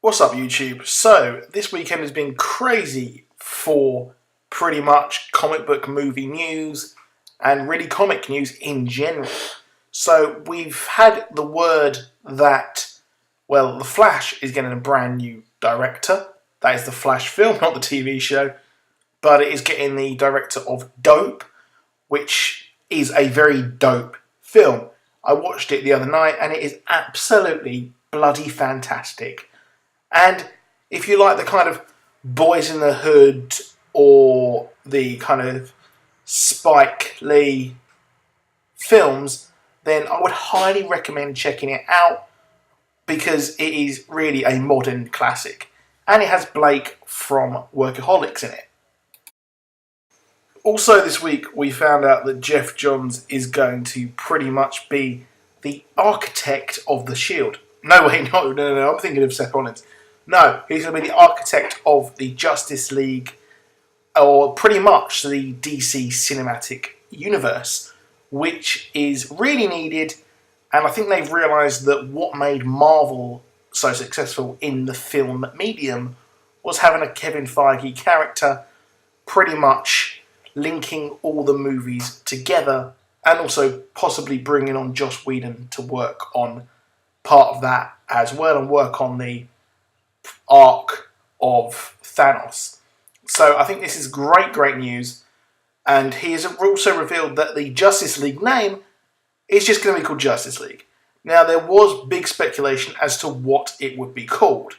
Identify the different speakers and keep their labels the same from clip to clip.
Speaker 1: What's up, YouTube? So, this weekend has been crazy for pretty much comic book movie news and really comic news in general. So, we've had the word that, well, The Flash is getting a brand new director. That is the Flash film, not the TV show. But it is getting the director of Dope, which is a very dope film. I watched it the other night and it is absolutely bloody fantastic. And if you like the kind of Boys in the Hood or the kind of Spike Lee films, then I would highly recommend checking it out because it is really a modern classic. And it has Blake from Workaholics in it. Also this week we found out that Geoff Johns is going to pretty much be the architect of the Shield. No, I'm thinking of Seth Rollins. No, he's going to be the architect of the Justice League, or pretty much the DC Cinematic Universe, which is really needed, and I think they've realised that what made Marvel so successful in the film medium was having a Kevin Feige character pretty much linking all the movies together, and also possibly bringing on Joss Whedon to work on part of that as well, and work on the arc of Thanos. So I think this is great news, and he has also revealed that the Justice League name is just going to be called Justice League. Now, there was big speculation as to what it would be called.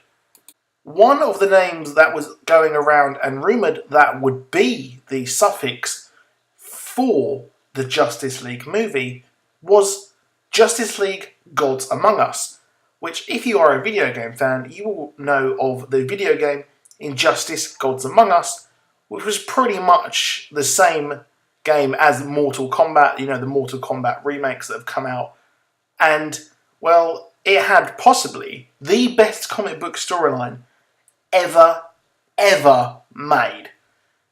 Speaker 1: One of the names that was going around and rumoured that would be the suffix for the Justice League movie was Justice League Gods Among Us, which, if you are a video game fan, you will know of the video game Injustice Gods Among Us, which was pretty much the same game as Mortal Kombat, the Mortal Kombat remakes that have come out. And, well, it had possibly the best comic book storyline ever made.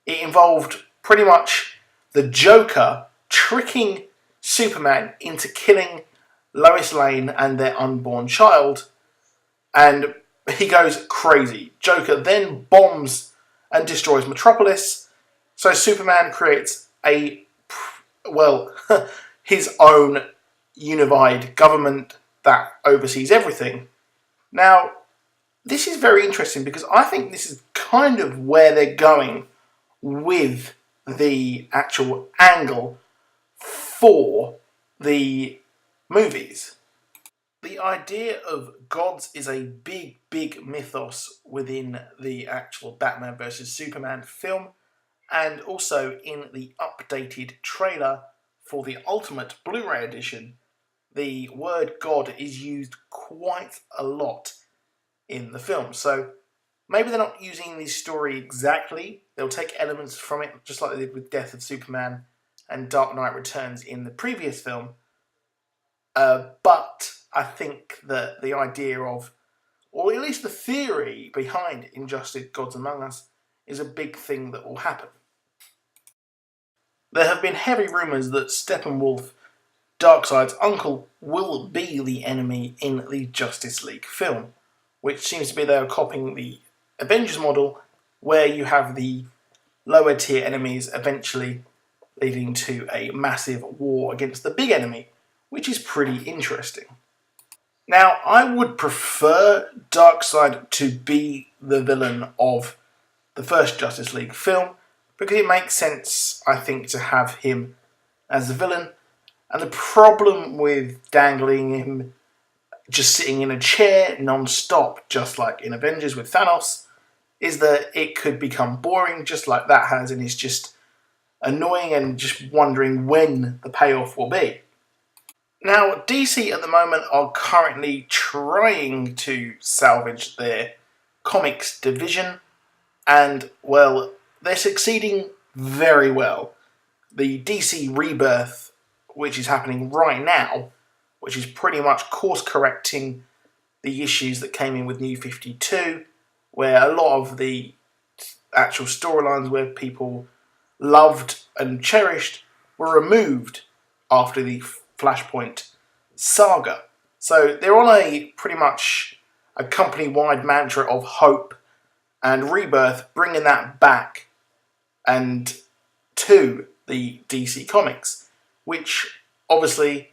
Speaker 1: It involved pretty much the Joker tricking Superman into killing Lois Lane and their unborn child, and he goes crazy. Joker then bombs and destroys Metropolis, so Superman creates his own unified government that oversees everything. Now, this is very interesting because I think this is kind of where they're going with the actual angle for the movies. The idea of gods is a big mythos within the actual Batman vs Superman film, and also in the updated trailer for the Ultimate Blu-ray edition, the word God is used quite a lot in the film. So maybe they're not using the story exactly. They'll take elements from it, just like they did with Death of Superman and Dark Knight Returns in the previous film. But I think that the idea of, or at least the theory behind Injustice Gods Among Us, is a big thing that will happen. There have been heavy rumours that Steppenwolf, Darkseid's uncle, will be the enemy in the Justice League film, which seems to be they are copying the Avengers model, where you have the lower tier enemies eventually leading to a massive war against the big enemy, which is pretty interesting. Now, I would prefer Darkseid to be the villain of the first Justice League film, because it makes sense, I think, to have him as the villain. And the problem with dangling him just sitting in a chair non-stop, just like in Avengers with Thanos, is that it could become boring, just like that has, and it's just annoying and just wondering when the payoff will be. Now, DC at the moment are currently trying to salvage their comics division, and, well, they're succeeding very well. The DC Rebirth, which is happening right now, which is pretty much course-correcting the issues that came in with New 52, where a lot of the actual storylines where people loved and cherished were removed after the Flashpoint saga. So they're on a pretty much a company-wide mantra of hope, and Rebirth bringing that back and to the DC Comics, which obviously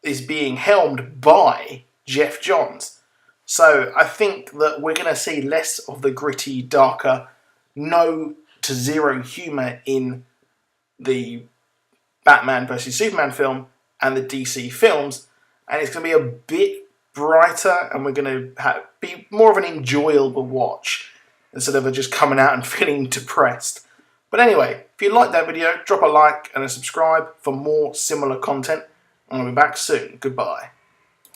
Speaker 1: is being helmed by Geoff Johns. So I think that we're going to see less of the gritty, darker, no to zero humour in the Batman vs Superman film and the DC films, and it's going to be a bit brighter, and we're going to be more of an enjoyable watch instead of just coming out and feeling depressed. But anyway, if you liked that video, drop a like and a subscribe for more similar content. I'll be back soon. Goodbye.